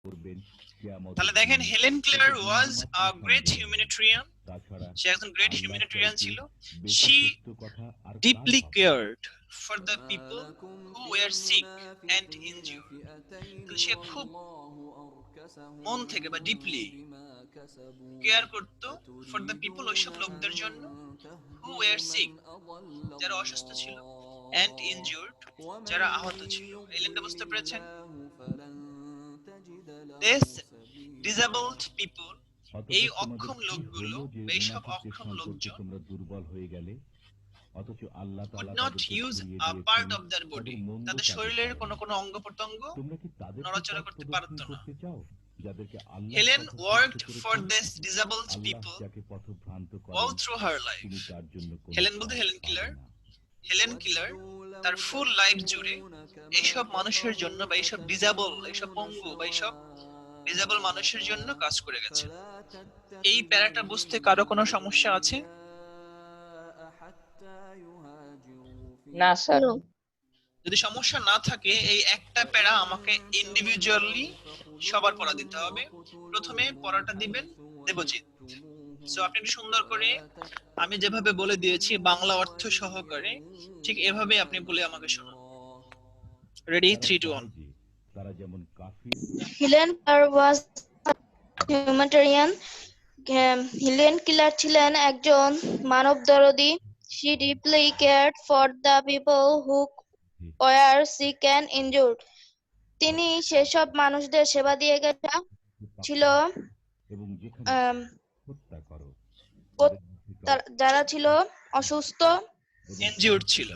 তাহলে দেখেন, Helen Keller was a great humanitarian. সে একজন গ্রেট হিউম্যানিটেরিয়ান ছিল। She deeply cared for the people who were sick and injured. তাহলে সে খুব মন থেকে বা ডিপলি কেয়ার করত ফর দ্য পিপল, ওইসব লোকদের জন্য, হু ওয়্যার সিক, যারা অসুস্থ ছিল, অ্যান্ড ইনজিউরড, যারা আহত ছিল। এই লাইনটা বুঝতে পেরেছেন? দিস ডিসেবলড পিপল, এই অক্ষম লোকগুলো, এইসব অক্ষম লোকজন, could not use a part of their body, তাদের শরীরের কোনো কোনো অঙ্গ প্রত্যঙ্গ নড়াচড়া করতে পারত না। Helen worked for this disabled people all through her life. Helen বলতে হেলেন কিলার। হেলেন কিলার তার ফুল লাইফ জুড়ে এইসব মানুষের জন্য বা এইসব ডিসেবল, এইসব পঙ্গু বা এইসব ডিসেবল মানুষের জন্য কাজ করে গেছে। এই প্যারাটা বুঝতে কারো কোনো সমস্যা আছে? না স্যার। No. যদি সমস্যা না থাকে, এই একটা প্যারা আমাকে ইন্ডিভিজুয়ালি সবার পড়া দিতে হবে। প্রথমে পড়াটা দিবেন দেবজিৎ। সো আপনি একটু সুন্দর করে আমি যেভাবে বলে দিয়েছি বাংলা অর্থ সহকারে, ঠিক এভাবে আপনি বলে আমাকে শোনান। Ready, 3 2 1। Helen Keller was a humanitarian. Helen Keller ছিলেন একজন মানবদরদী। She deeply cared for the people who were sick and injured. তিনি সেসব মানুষদের সেবা দিয়ে গেছেন ছিল যারা ছিল অসুস্থ ইনজিউরড ছিল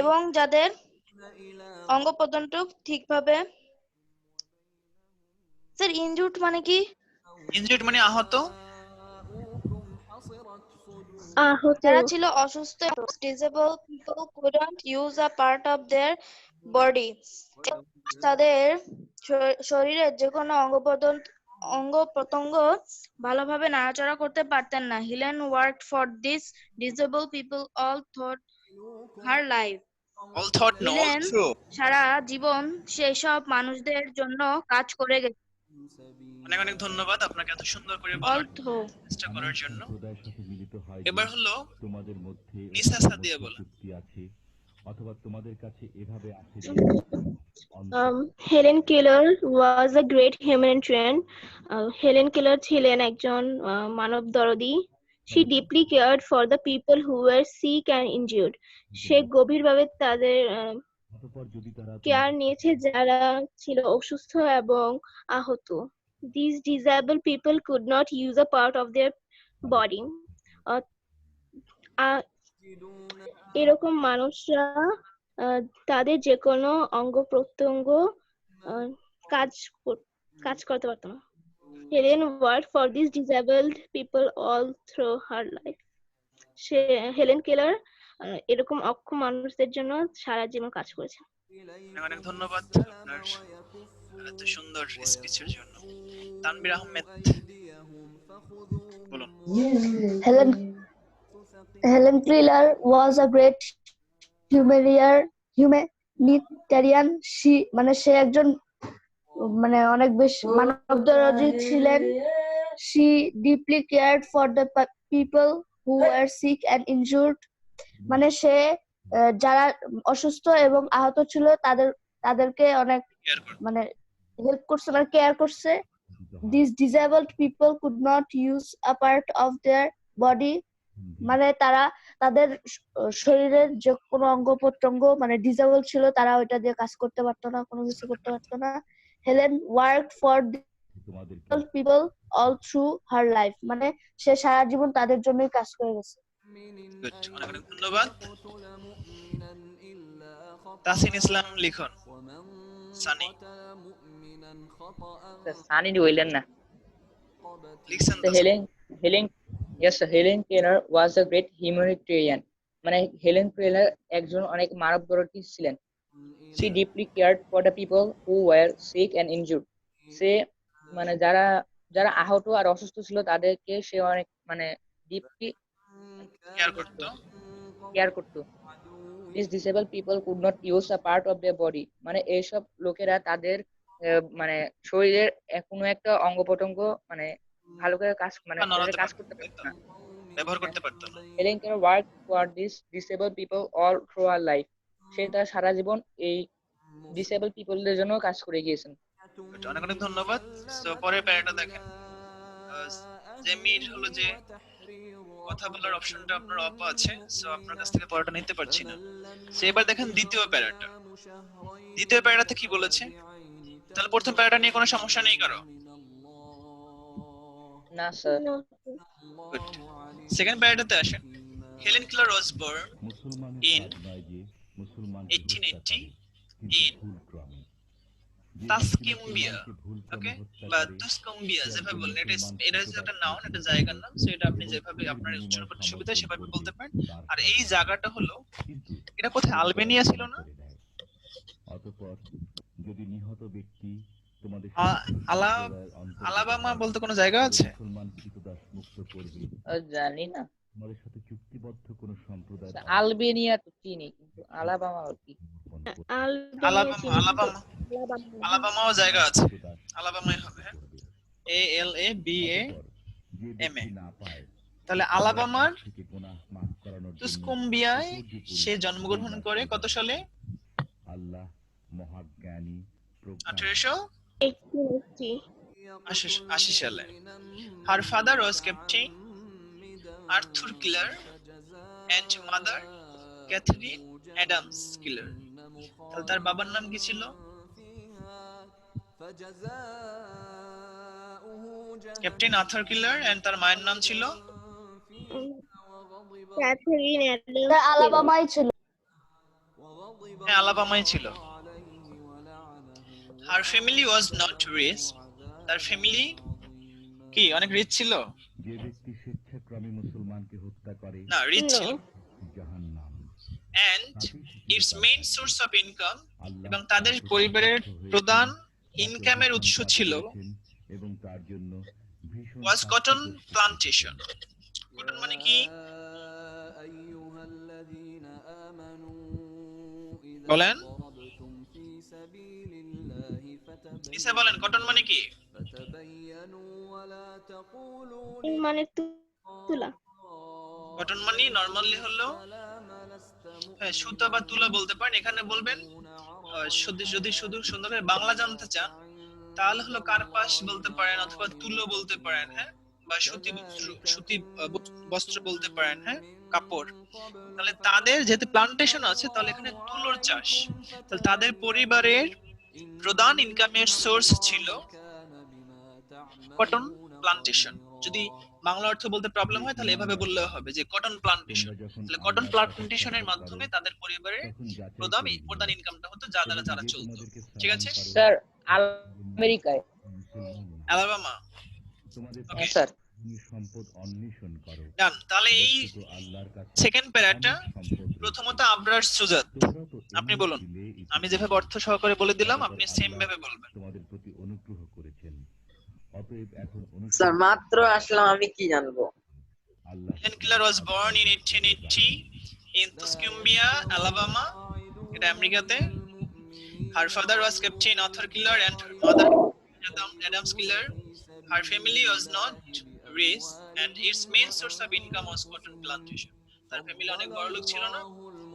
এবং যাদের অঙ্গ প্রত্যঙ্গ ঠিকভাবে। স্যার ইনজুর্ড মানে কি? ইনজিউরড মানে আহত। যারা ছিল অসুস্থ, disable people couldn't use a part of their body, তাদের শরীরের যে কোনো অঙ্গ প্রত্যঙ্গ ভালোভাবে নাড়াচাড়া করতে পারতেন না। Helen worked for this disable people all throughout her life. All thought no, all Helen through. সারা জীবন সেই সব মানুষদের জন্য কাজ করে গেছে। অনেক অনেক ধন্যবাদ আপনাকে এত সুন্দর করে অল বলার থ্রু। চেষ্টা করার জন্য। এবার হলো নিসা সাদিয়া বলেন। Helen Keller was a great humanitarian. Helen Keller ছিলেন একজন মানবদরদী। She deeply cared for the people who were sick and injured. সে গভীরভাবে তাদের কেয়ার নিয়েছে যারা ছিল অসুস্থ এবং আহত। These disabled people could not use a part of their body. এরকম মানুষরা তাদের যে কোনো অঙ্গ প্রত্যঙ্গ কাজ করতে পারত না। Helen worked for these disabled people all through her life. Helen Keller এরকম অক্ষম মানুষদের জন্য সারা জীবন কাজ করেছে। অনেক অনেক ধন্যবাদ আপনার এত সুন্দর স্পিচের জন্য। তানভীর আহমেদ বলুন। Helen Keller was a great humanitarian. সে একজন অনেক বেশি মানবদরদী ছিলেন। She deeply cared for the people who were sick and injured. সে যারা অসুস্থ এবং আহত ছিল তাদেরকে অনেক হেল্প করছে, কেয়ার করছে। These disabled people could not use a part of their body, তারা তাদের শরীরের যে কোনো অঙ্গ প্রত্যঙ্গ ডিসেবল ছিল, তারা ওইটা দিয়ে কাজ করতে পারতো না, কোনো কিছু করতে পারতো না। Helen worked for people all through her life, সে সারা জীবন তাদের জন্যই কাজ করে গেছে। অনেক অনেক ধন্যবাদ। তাসিন ইসলাম লিখন। সানি সানি হইলেন না। লিখছেন তো। Helen Keller was a great humanitarian. Helen Keller একজন অনেক মানবদরদী ছিলেন। She deeply cared for the people who were sick and injured. সে যারা আহত আর অসুস্থ ছিল তাদেরকে সে অনেক ডিপলি কেয়ার করতো। These disabled people could not use a part of their body. এইসব লোকেরা তাদের মানে শরীরের কোনো একটা অঙ্গ প্রত্যঙ্গ মানে ভালো করে কাজ মানে বা নড়াতে কাজ পারতো করতে না, তাই পারতো তো? না। ব্যবহার করতে পারতো না। Helen Keller work for this disable people all through her life. সে তার সারা জীবন এই ডিসেবল পিপলদের জন্য কাজ করে গিয়েছেন। অনেক অনেক ধন্যবাদ। সো পরের প্যারাটা দেখেন। জেমির হলো যে কথা বলার অপশনটা আপনার অফ আছে, সো আপনার কাছ থেকে পড়াটা নিতে পারছি না। সো এবার দেখেন দ্বিতীয় প্যারাটা। দ্বিতীয় প্যারাতে কি বলেছে? তাহলে প্রথম প্যারাটা নিয়ে কোনো সমস্যা নেই কারো? না স্যার। No. গুড। সেকেন্ড প্যারাটাতে আসেন। Helen Keller was born in 1880 in Tuscumbia, okay, বা তুসকম্বিয়া, যেভাবে বলেন, এটা হচ্ছে একটা নাউন, এটা জায়গার নাম। সো এটা আপনি যেভাবে আপনার উচ্চারণ করতে সুবিধা হয় সেভাবে বলতে পারেন। আর এই জায়গাটা হলো, এটা কোথায়, আলবেনিয়া ছিল না? আলা আলাবামা বলতে কোনো জায়গা আছে? জানি না। আলবেনিয়া তো চিনি, কিন্তু আলাবামা কি? Albania আলাবামা চিনি কিন্তু আলাবামা Alabama আলাবামাও জায়গা আছে, আলাবামাই হবে। হ্যাঁ, ALABAMA। তাহলে আলাবামার তুসকম্বিয়ায় সে জন্মগ্রহণ করে কত সালে? 1880 সালে। Her father was Captain Arthur Keeler and mother Catherine Adams Keeler. তাহলে তার বাবার নাম কি ছিল? ক্যাপ্টেন আর্থার কিলার, এন্ড তার মায়ের নাম ছিল Catherine Adams স্যার Taylor. আলাবামাই ছিল। হ্যাঁ, আলাবামাই ছিল। Her family was not rich. তার ফ্যামিলি কি অনেক রিচ ছিল? না, রিচ ছিল। No. And its main source of income, এবং তাদের পরিবারের প্রধান ইনকামের উৎস ছিল was cotton plantation. কটন মানে কি বলেন? নিসা বলেন, কটন মানে কি? মানে তুলা। কটন মানে নরমালি হলো, হ্যাঁ, সুতা বা তুলা বলতে পারেন। এখানে বলবেন যদি শুধু সুন্দর করে বাংলা জানতে চান তাহলে হলো কার্পাস বলতে পারেন, অথবা তুলো বলতে পারেন, হ্যাঁ, বা সুতি বস্ত্র বলতে পারেন, হ্যাঁ, কাপড়। তাহলে তাদের যেহেতু প্লান্টেশন আছে, তাহলে এখানে তুলোর চাষ। তাহলে তাদের পরিবারের প্রধান ইনকামের সোর্স ছিল কটন প্লান্টেশন। যদি বাংলা অর্থ বলতে প্রবলেম হয় তাহলে এভাবে বললেও হবে যে কটন প্লান্টেশন। তাহলে কটন প্লান্টেশনের মাধ্যমে তাদের পরিবারের প্রধান ইনকামটা হতো, যা দ্বারা যারা চলতো। ঠিক আছে স্যার আমেরিকায়। আলাবামা, ওকে, হ্যাঁ স্যার। ডান। তাহলে এই সেকেন্ড প্যারাটা প্রথমত আবরার সুজাত, আপনি বলুন। আমি যেভাবে অর্থ সহকারে বলে দিলাম, আপনি সেম ভাবে বলবেন। স্যার মাত্র আসলাম, আমি কি জানবো? Helen Keller was born in 1880 in Tuscumbia, Alabama, এটা আমেরিকাতে। Her father was Captain Arthur Keeler and her mother Adams Keeler. Her family was not rich and its main source of income was cotton plantation. তার family অনেক বড়লোক ছিল না,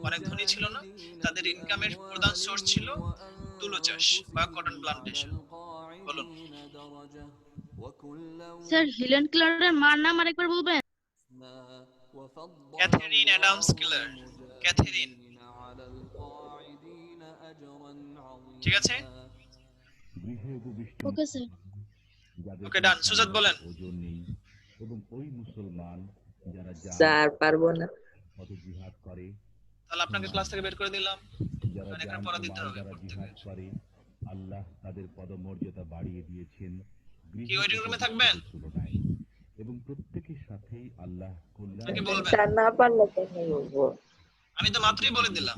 অনেক ধনী ছিল না। তাদের ইনকামের প্রধান সোর্স ছিল তুলো চাষ বা কটন প্লান্টেশন। বলুন। স্যার হেলেন কেলারের মার নাম আরেকবার বলবেন? ক্যাথেরিন অ্যাডামস কিলার। ক্যাথেরিন, ঠিক আছে? Okay sir. Okay, done. Sujat বলেন। স্যার পারবো না। তাহলে আপনাকে ক্লাস থেকে বের করে দিলাম, কারণ এখানে পড়া দিতে হবে প্রত্যেককে। কি ওয়েটিং রুমে থাকবেন নাকি বলবেন? স্যার না পারলে কেন বলবো? আমি তো মাত্রই বলে দিলাম।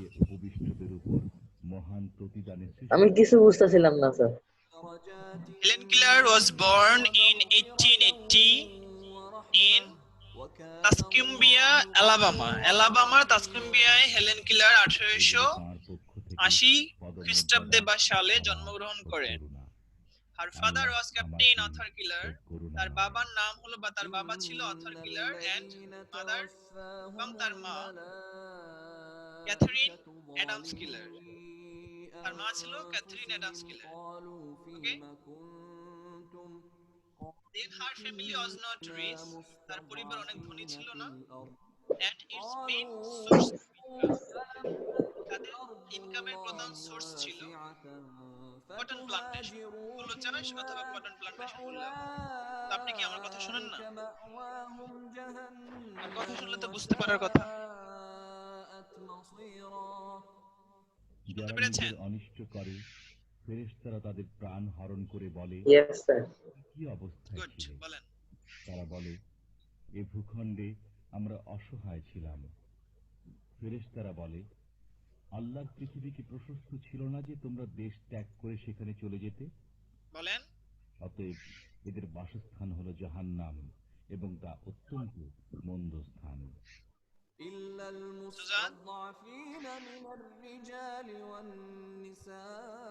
আমি কিছু বুঝতেছিলাম না sir. Helen Keller was born in 1880 in Tuscumbia, Alabama. আলাবামার তাসকিম্বিয়ায় হেলেন কেলার 1880 খ্রিস্টাব্দে বা সালে জন্মগ্রহণ করেন। Her father was Captain Arthur Keeler. তার বাবার নাম হলো বা তার বাবা ছিল অথর কিলার এন্ড মাদার এবং তার মা ক্যাথরিন অ্যাডামস কিলার। তার মা ছিল Catherine Adams killer. Okay, then her family was not rich. তার পরিবার অনেক ধনী ছিল না। and its main source of income, তাদের ইনকামের প্রধান সোর্স ছিল কটন প্লান্টেশন, তুলো চাষ অথবা কটন প্লান্টেশন করলাম। তো আপনি কি আমার কথা শুনেন না? আর কথা শুনলে তো বুঝতে পারার কথা। শুনতে পেরেছেন? অনিষ্ট করে ফেরেশতারা তাদের প্রাণ হরণ করে বলে, ইয়েস স্যার। কি অবস্থায় গুড, ছিলে? বলেন। তারা বলে, এ ভূখণ্ডে আমরা অসহায় ছিলাম। ফেরেশতারা বলে, আল্লাহর পৃথিবী কি প্রশস্ত ছিল না যে তোমরা দেশ ত্যাগ করে সেখানে চলে যেতে? বলেন। অতএব এদের বাসস্থান হলো জাহান্নাম এবং তা অত্যন্ত মন্দ স্থান। إلا المستضعفين من الرجال والنساء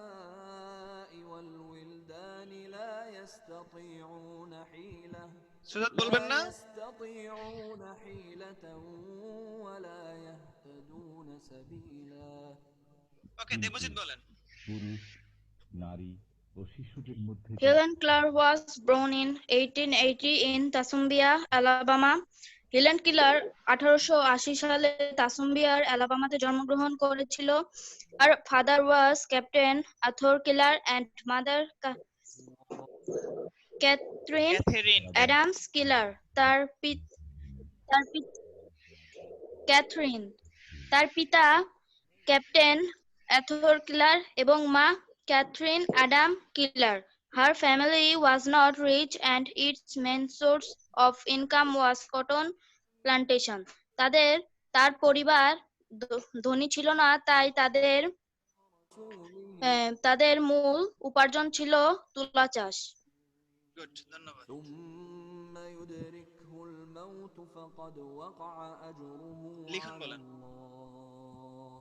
والولدان لا يستطيعون حيلة সুজাত বলবেন না? يستطيعون حيلة ولا يهتدون سبيلا। ওকে, দেবজিৎ বলেন। পুরুষ, নারী ও শিশুদের মধ্যে Helen Keller was born in 1880 in Tuscumbia, Alabama. Helen Keller 1880 সালে তাসুম্বিয়ার অ্যালাবামাতে জন্মগ্রহণ করেছিল। Her father was captain Arthur Keller and mother Catherine Catherine Adams Keller. Catherine তার পিতা ক্যাপ্টেন আর্থার কিলার এবং মা Catherine Adam Keller. Her family was not rich and its main source of income was cotton plantation. তার পরিবার ধনী ছিল না, তাই তাদের মূল উপার্জন ছিল তুলা চাষ। গুড, ধন্যবাদ। ثم يدركه الموت فقد وقع أجره লিখুন, على বলেন। الله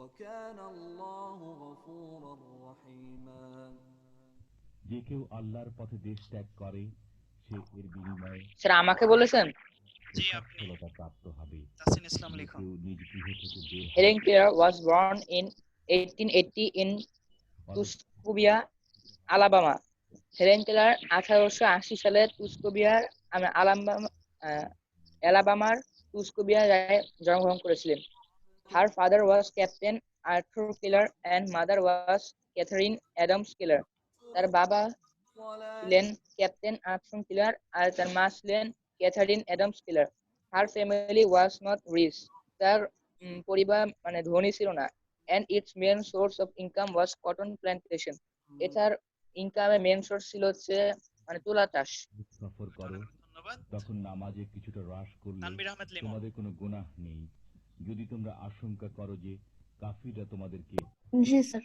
وكان الله غفورا رحيما। যে কেউ আল্লাহর পথে দেশ ত্যাগ করে সে এর বিনিময়ে স্যার আমাকে বলেছেন? জি, আপনি। সফলতা প্রাপ্ত হবে। তাসিন ইসলাম যে লিখুন। কেউ নিজ গৃহ থেকে বের Helen Keller was born in 1880 in Tuscumbia, Alabama. Helen Keller 1880 সালে অ্যালাবামার টুস্কুবিয়ায় জন্মগ্রহণ করেছিলেন। Her father was Captain Arthur Keller and mother was Catherine Adams Keller. তার বাবা ছিলেন ক্যাপ্টেন আর্থার কিলার আর তার মা ছিলেন Katherine Adams Keller. Her family was not rich. তার পরিবার মানে ধনী ছিল না। And its main source of income was cotton plantation. এটার ইনকামের মেইন সোর্স ছিল হচ্ছে মানে তুলা চাষ। সফর করো, ধন্যবাদ। তখন নামাজে কিছুটা হ্রাস করলে তানভীর আহমেদ লিমন। তোমাদের কোনো গুনাহ নেই, যদি তোমরা আশঙ্কা করো যে কাফিররা তোমাদেরকে। জি sir.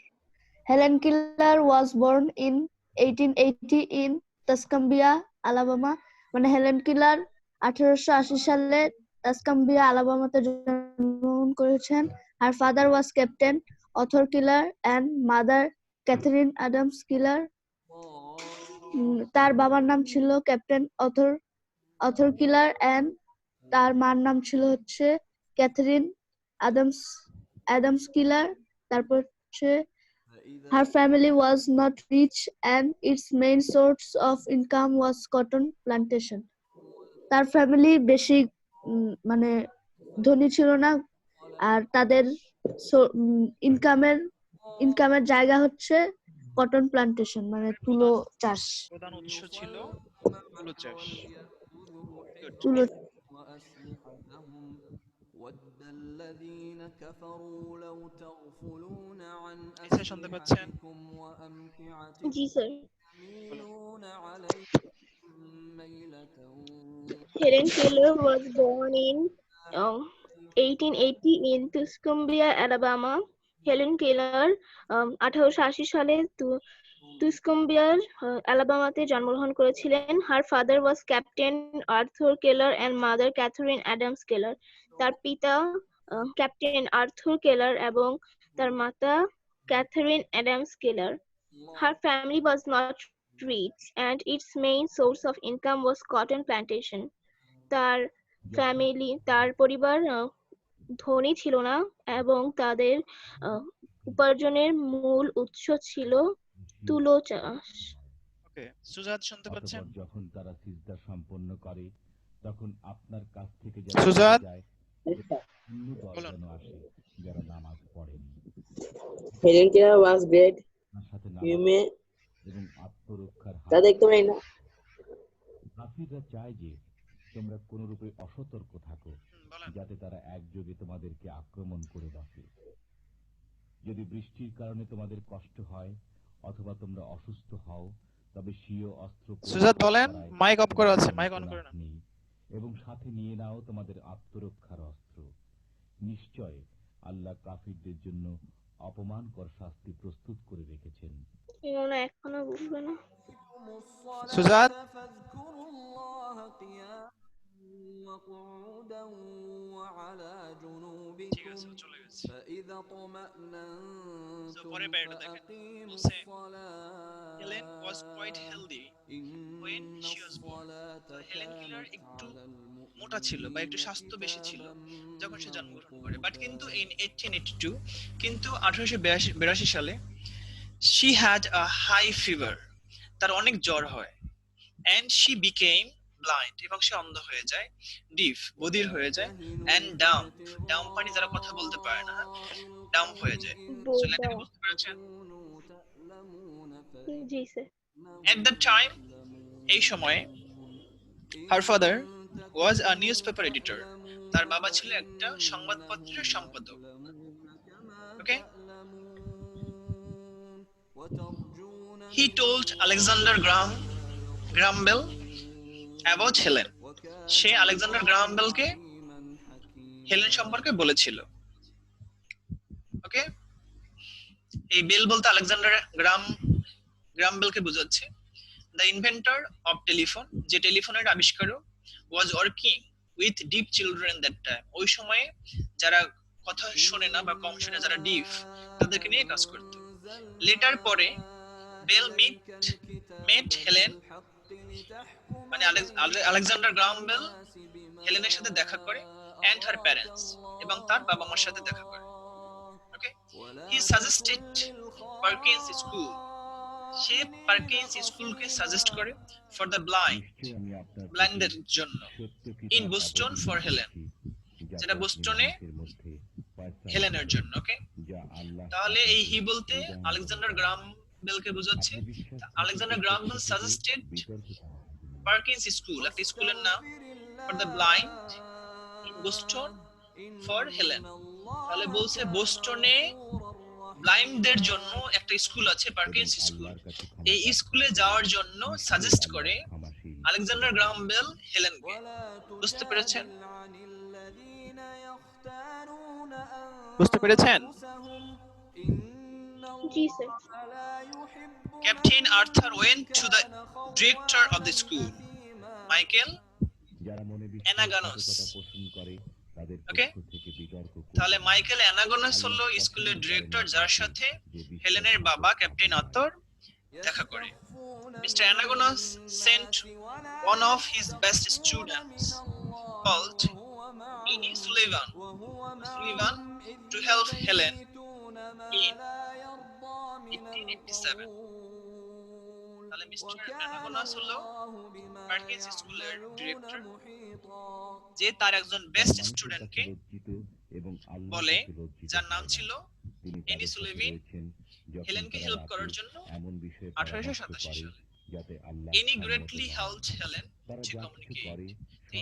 Helen Keller was born in 1880 in Tuscumbia, Alabama. মানে হেলেন কিলার 1880 সালে টাসকাম্বিয়া আলাবামাতে জন্মগ্রহণ করেছেন। Her father was Captain Arthur Keller and mother Catherine Adams Keller. তার বাবার নাম ছিল ক্যাপ্টেন আর্থার কিলার এন্ড তার মার নাম ছিল হচ্ছে ক্যাথরিন অ্যাডামস কিলার। তারপর হচ্ছে Her family was not rich and its main source of income was cotton plantation. তার ফ্যামিলি বেশি মানে ধনী ছিল না আর তাদের ইনকামের জায়গা হচ্ছে কটন প্লান্টেশন মানে তুলো চাষ। প্রধান উৎস ছিল তুলো চাষ। তুলো ود الذين كفروا لو تغفلون عن এসে শুনতে পাচ্ছেন? أسلحتكم وأمتعتكم জি sir. يميلون عليكم ميلة Helen Keller was born in 1880 in Tuscumbia, Alabama. Helen Keller 1880 সালে টুস্কুম্বিয়ার অ্যালাবামাতে জন্মগ্রহণ করেছিলেন। Her father was Captain Arthur Keller and mother Catherine Adams Keller. তার পিতা ক্যাপ্টেন আর্থার কেলার এবং তার মাতা Katherine Adams Keller. Her family was not rich, and its main source of income was cotton plantation. তার তার পরিবার ধনী ছিল না এবং তাদের উপার্জনের মূল উৎস ছিল তুলো চাষ। ওকে, সুজাত শুনতে পাচ্ছেন? অতঃপর যখন তারা সিজদা সম্পন্ন করে তখন আপনার কাছ থেকে সুজাত? যায় অন্য দশজন আসে যারা নামাজ পড়েনি। হেলেন কেলার was great তার সাথে human এবং আত্মরক্ষার তা দেখতে পাই না। কাফিররা চায় যে তোমরা কোনরূপে অসতর্ক থাকো, বলেন। যাতে তারা একযোগে তোমাদেরকে আক্রমণ করে বসে। যদি বৃষ্টির কারণে তোমাদের কষ্ট হয় অথবা তোমরা অসুস্থ হও, তবে স্বীয় অস্ত্র সুজাত বলেন, মাইক অফ করা আছে, মাইক অন করে না। এবং সাথে নিয়ে নাও তোমাদের আত্মরক্ষার অস্ত্র। নিশ্চয় আল্লাহ কাফিরদের জন্য অপমানকর শাস্তি প্রস্তুত করে রেখেছেন। এখনো বুঝবে না। সুজাত? فاذكروا الله قياما وقعودا وعلى جنوبكم فإذا اطمأننتم فأقيموا الصلاة Helen was quite healthy when she was born. Helen Keller একটু মোটা ছিল বা একটু স্বাস্থ্য বেশি ছিল যখন সে জন্মগ্রহণ করে, বাট কিন্তু in 1882 কিন্তু 1882 সালে she had a high fever, তার অনেক জ্বর হয়, and she became blind, এবং সে অন্ধ হয়ে যায়, deaf বধির হয়ে যায়, and dumb মানে যারা কথা বলতে পারে না, dumb হয়ে যায়। সো লেটাকে বুঝতে পেরেছেন? জি স্যার। At that time, এই সময়ে her father was a newspaper editor, তার বাবা ছিল একটা সংবাদপত্রের সম্পাদক। ওকে, he told Alexander Graham Bell about Helen, say Alexander Graham বেলকে হেলেন সম্পর্কে বলেছিল। ওকে, এই বেল বলতে আলেকজান্ডার গ্রাহাম বেলকে বোঝাচ্ছে। The inventor of telephone, যে টেলিফোনের আবিষ্কারক, was working with deaf children that time, ওই সময়ে যারা কথা শোনে না বা কম শোনে, যারা ডিফ, তাদেরকে নিয়ে কাজ করত। লেটার পরে বেল মেট হেলেন, মানে আলেকজান্ডার গ্রাহাম বেল হেলেনের সাথে দেখা করে, and her parents, এবং তার বাবা মার সাথে দেখা করে। Okay, he suggested Perkins School, সে পার্কিন্স স্কুলকে সাজেস্ট করে ফর দ্য ব্লাইন্ডদের জন্য, ইন বোস্টন ফর হেলেন, যেটা বোস্টনে হেলেনের জন্য। ওকে, তাহলে এই হি বলতে আলেকজান্ডার গ্রাহাম বেলকে বোঝাচ্ছে। Alexander Graham Bell suggested Perkins school, একটা স্কুলের নাম, for the blind in Boston for Helen. তাহলে বলছে বোস্টনে ব্লাইন্ডদের জন্য একটা স্কুল আছে, পার্কিন্স স্কুল, এই স্কুলে যাওয়ার জন্য সাজেস্ট করে আলেকজান্ডার গ্রাহাম বেল হেলেনকে। বুঝতে পেরেছেন? বুঝতে পেরেছেন? জি sir. Captain Arthur went to the director of the school, Michael Anaganos. ওকে, তাহলে মাইকেল অ্যানাগনাস হলো স্কুলের ডিরেক্টর, যার সাথে হেলেনের বাবা ক্যাপ্টেন আর্থার দেখা করে। Mister Anagnos sent one of his best students called Minnie Sullivan to help Helen in 1887. তাহলে mister অ্যানাগনাস হলো পার্কিন্স স্কুলের ডিরেক্টর, যে তার একজন বেস্ট স্টুডেন্টকে বলে, যার নাম ছিল এনি সুলেভিন, হেলেনকে হেল্প করার জন্য 1887 সালে। Any greatly helped Helen to communicate.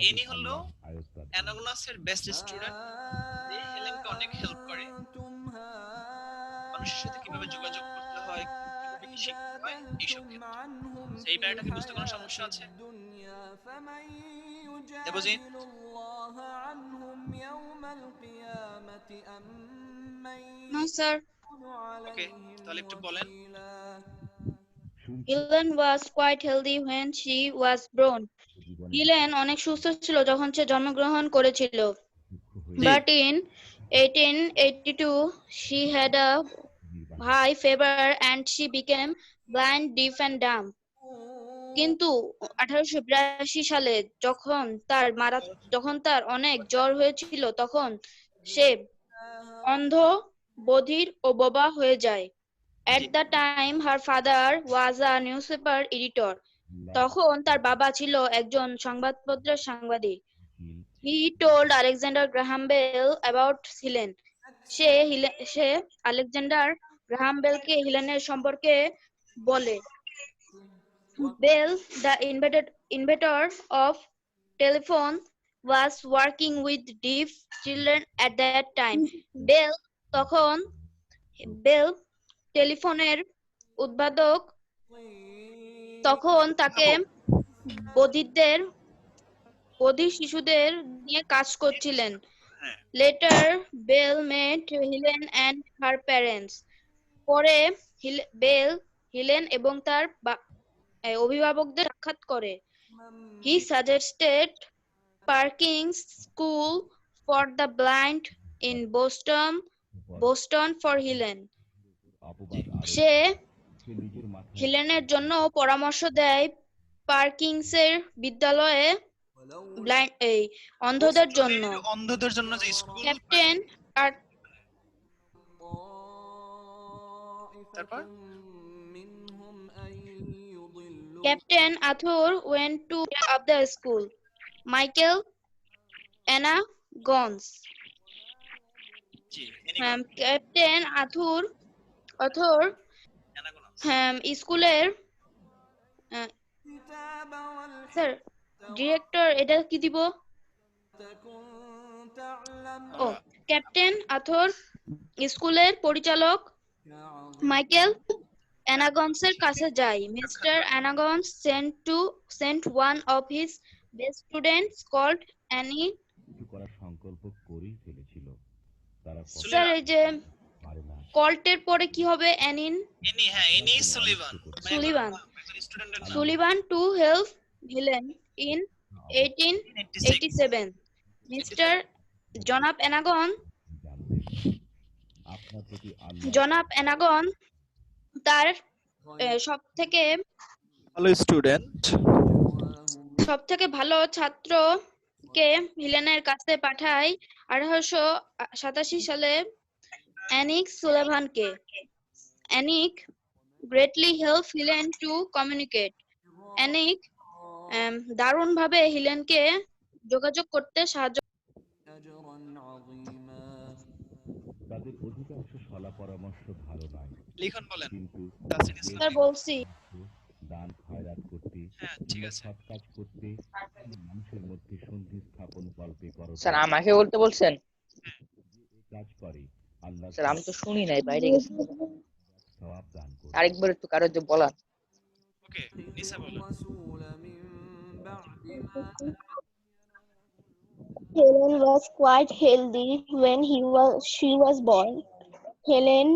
Any হলো অ্যানাগনাসের বেস্ট স্টুডেন্ট, যে হেলেনকে অনেক হেল্প করে মানুষের সাথে কিভাবে যোগাযোগ করতে হয়, কিভাবে কি শিখতে হয়, এইসব ক্ষেত্রে। এই প্যারাটা কি বুঝতে কোনো সমস্যা আছে? দেবজিৎ? No, sir. ওকে, তাহলে একটু বলেন। Helen was quite healthy when she was born. Helen অনেক সুস্থ ছিল যখন সে জন্মগ্রহণ করেছিল। But in 1882 she had a high fever and she became blind, deaf and dumb. কিন্তু 1882 সালে যখন তার অনেক জ্বর হয়েছিল তখন সে অন্ধ, বধির ও বোবা হয়ে যায়। At the time her father was a newspaper editor. তখন তার বাবা ছিল একজন সংবাদপত্রের সাংবাদিক। He told Alexander Graham Bell about Helen. Say Alexander Graham বেলকে হিলেনের সম্পর্কে বলে। Bell, the inventor of telephone, was working with deaf children at that time. Bell টেলিফোনের উদ্ভাবক, তখন তাকে বধির শিশুদের নিয়ে কাজ করছিলেন। Later, Bell met Helen and her parents. পরে বেল হিলেন এবং তার অভিভাবকদের সাক্ষাৎ করে। He suggested Parking's School for the Blind in Boston for Helen. সে হিলেনের জন্য পরামর্শ দেয় পার্কিংসের বিদ্যালয়ে অন্ধদের জন্য যে school. Captain Captain Arthur went to up the school. Michael Anna Gons. Captain Arthur স্কুলের স্যার ডিরেক্টর এটা কি দিব? ও ক্যাপ্টেন আথর স্কুলের পরিচালক মাইকেল অ্যানাগন্সের কাছে যায়। Mister Anagnos sent one of his best students called Annie. করার সংকল্প করেই ফেলেছিল। তারা স্যার এই যে কল্টের পরে কি হবে? Annie Sullivan to help Helen in 1887. Mister জনাব অ্যানাগন তার সবথেকে ভালো ছাত্রকে হিলেনের কাছে পাঠায় 1887 সালে অ্যানিক সুলিভানকে। অ্যানিক greatly helped Helen to communicate. অ্যানিক দারুণভাবে হিলেনকে যোগাযোগ করতে সাহায্য। তাদের অধিকাংশ সলা পরামর্শ ভালো নয়। লিখন বলেন কিন্তু স্যার বলছি দান খয়রাত করতে, সৎ কাজ করতে, মানুষের মধ্যে সন্ধি স্থাপন কল্পে করো। স্যার আমাকে বলতে বলছেন? কাজ করে আল্লাহ। স্যার আমি তো শুনি নাই, বাইরে গেছি। সওয়াব দান করে। আরেকবার একটু কারো যে বলা। ওকে নিসা বলো। Helen was quite healthy when she was born. Helen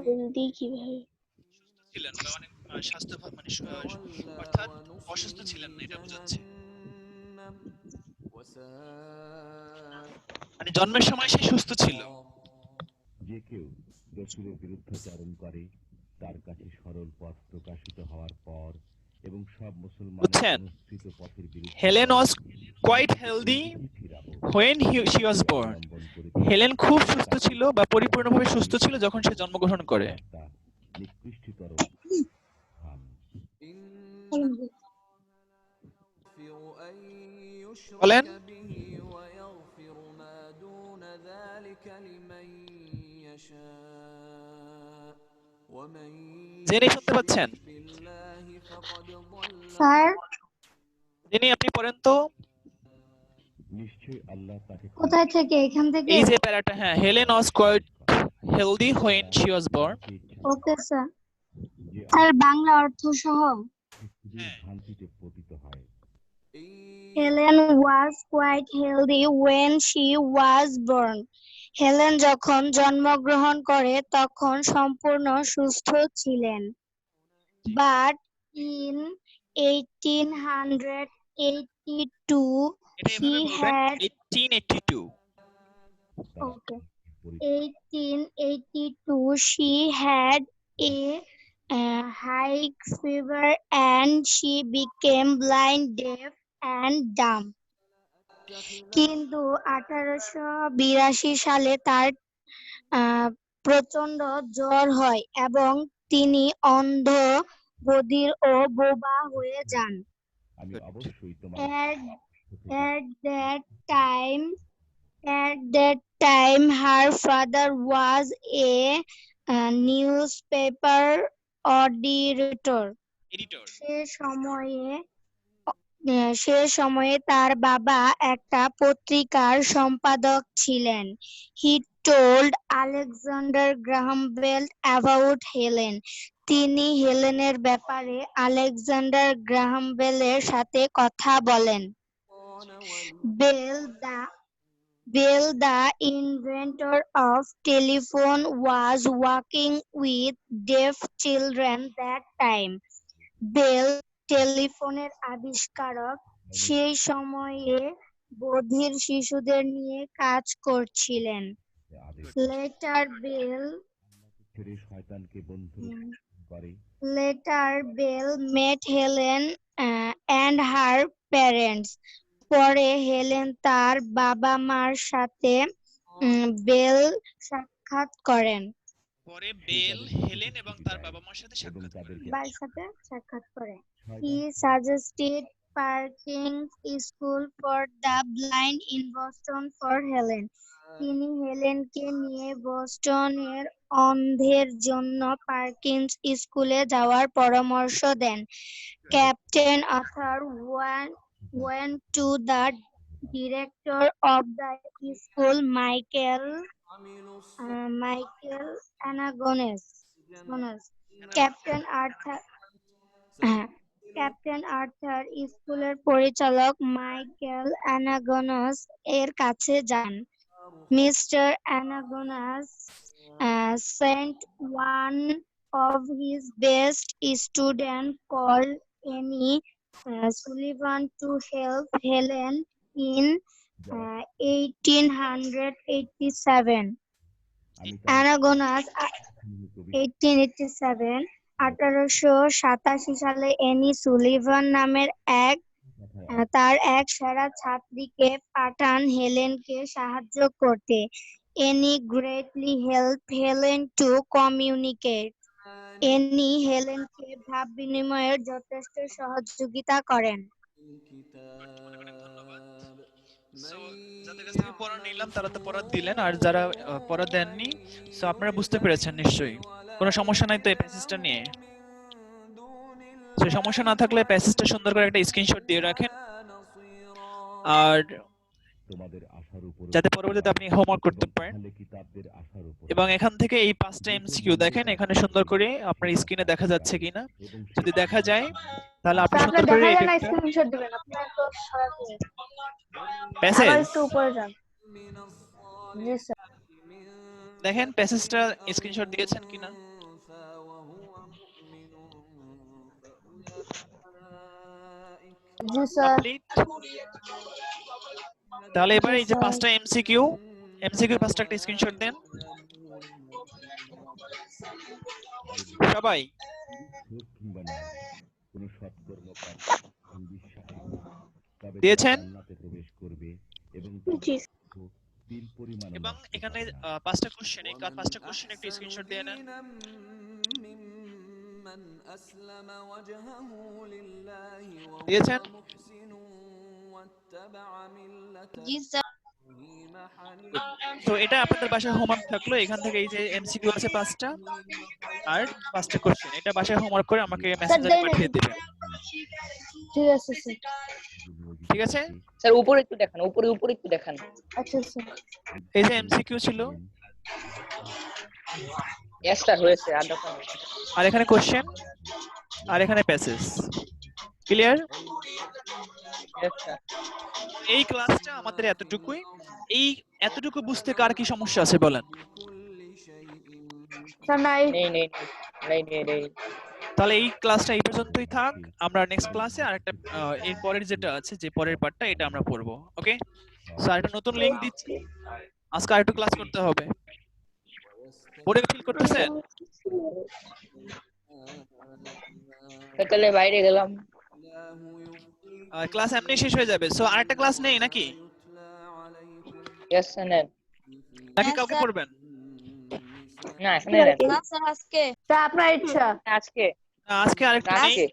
healthy কিভাবে ছিলেন বা অনেক স্বাস্থ্যবান অর্থাৎ অসুস্থ ছিলেন না, এটা বোঝাচ্ছে। মানে জন্মের সময় সে সুস্থ ছিল। যে কেউ রাসূলের বিরুদ্ধাচরণ করে তার কাছে সরল পথ প্রকাশিত হওয়ার পর এবং সব মুসলমানের অনুসৃত পথের বিরুদ্ধে। Helen was quite healthy when she was born. Helen খুব সুস্থ ছিল বা পরিপূর্ণভাবে সুস্থ ছিল যখন সে জন্মগ্রহণ করে। নিকৃষ্টতর বলেন। জেনে শুনতে পাচ্ছেন? স্যার যিনি আপনি পড়েন তো। নিশ্চয়ই আল্লাহ তাকে কোথায় থেকে? এখান থেকে? এই যে প্যারাটা, হ্যাঁ, Helen was quite healthy when she was born. Okay sir. Sir Bangla অর্থ সহ। ভ্রান্তিতে পতিত হয়। Helen was quite healthy when she was born. Helen যখন জন্মগ্রহণ করে তখন সম্পূর্ণ সুস্থ ছিলেন। But in 1882 she had 1882 okay 1882 she had a high fever and she became blind, deaf and dumb. কিন্তু 1882 সালে তার প্রচন্ড জ্বর হয় এবং তিনি অন্ধ, বধির ও বোবা হয়ে যান। আমি অবশ্যই তোমার At that time, her father was a newspaper editor. সে সময়ে তার বাবা একটা পত্রিকার সম্পাদক ছিলেন। He told Alexander Graham Bell about Helen. তিনি হেলেনের ব্যাপারে আলেকজান্ডার গ্রাহাম বেলের সাথে কথা বলেন। Bell, the inventor of telephone, was working with deaf children that time. Bell টেলিফোনের আবিষ্কারক সেই সময়ে বধির শিশুদের নিয়ে কাজ করছিলেন। Later Bell met Helen and her parents. পরে হেলেন তার বাবা মার সাথে বেল সাক্ষাৎ করেন। পরে বেল হেলেন এবং তার বাবা মার সাথে সাক্ষাৎ করেন। He suggested Parkins School for the Blind in Boston for Helen. তিনি হেলেনকে নিয়ে বস্টনের অন্ধের জন্য পার্কিন্স স্কুলে যাওয়ার পরামর্শ দেন। Captain Arthur went to the director of the school, Michael Anagones. Captain Arthur স্কুলের পরিচালক মাইকেল অ্যানাগনস এর কাছে যান। Mister Anagnos sent one of his best students called Annie Sullivan to help Helen in 1887. Anagonas 1887 সালে any Sullivan নামের তার এক সেরা ছাত্রীকে পাঠান হেলেনকে সাহায্য করতে। Annie greatly helped Helen to communicate. Annie হেলেনকে ভাব বিনিময়ের যথেষ্ট সহযোগিতা করেন। সো যাদের কাছ থেকে পড়া নিলাম তারা তো পড়া দিলেন, আর যারা পড়া দেননি সো আপনারা বুঝতে পেরেছেন নিশ্চয়ই। কোনো সমস্যা নাই তো এই প্যাসেজটা নিয়ে? সো সমস্যা না থাকলে প্যাসেজটা সুন্দর করে একটা স্ক্রিনশট দিয়ে রাখেন, আর যাতে পরবর্তীতে আপনি হোমওয়ার্ক করতে পারেন। এবং এখান থেকে এই 5টা এমসিকিউ দেখেন, এখানে সুন্দর করে আপনার স্ক্রিনে দেখা যাচ্ছে কিনা। যদি দেখা যায় তাহলে আপনি সুন্দর করে এটা স্ক্রিনশট দিবেন। আপনারা তো সরাসরি প্যাসেজ একটু উপরে যান। জি স্যার, দেখেন প্যাসেজটা স্ক্রিনশট দিয়েছেন কিনা। জি স্যার। তাহলে এবার এই যে 5টা এমসিকিউ 5টা একটা স্ক্রিনশট দেন সবাই। দিয়েছেন? এবং এখানে 5টা কোশ্চেন, এই 5টা কোশ্চেন একটা স্ক্রিনশট দিয়ে নেন। দিয়েছেন? জি স্যার। তো এটা আপনাদের বাসায় হোমওয়ার্ক থাকলো। এখান থেকে এই যে এমসিকিউ আছে 5টা আর 5টা কোশ্চেন, এটা বাসায় হোমওয়ার্ক করে আমাকে মেসেঞ্জারে পাঠিয়ে দিবেন। ঠিক আছে স্যার। ঠিক আছে স্যার, উপরে একটু দেখান, উপরে একটু দেখান। আচ্ছা স্যার। এই যে এমসিকিউ ছিল, স্টার হয়েছে আর এখানে কোশ্চেন, আর এখানে প্যাসেজ। ক্লিয়ার? এই ক্লাসটা আমাদের এতটুকুই। এই এতটুকু বুঝতে কার কি সমস্যা আছে বলেন? স্যার নাই। তাহলে এই ক্লাসটা এই পর্যন্তই থাক। আমরা নেক্সট ক্লাসে আরেকটা এর পরের যেটা আছে, যে পরের পার্টটা, এটা আমরা পড়বো। ওকে? সো একটা নতুন লিংক দিচ্ছি, আজকে আরেকটু ক্লাস করতে হবে। বোর্ডে ফিল করতেছেন? তাহলে বাইরে গেলাম। ক্লাস এমনি শেষ হয়ে যাবে, সো আরেকটা ক্লাস নেই নাকি? ইয়েস স্যার নেন। নাকি হ্যাঁ, কাউকে স্যার। পড়বেন? না এখানে নেন। না স্যার আজকে তা আপনার ইচ্ছা। আজকে আজকে আরেকটা নেই। আজকে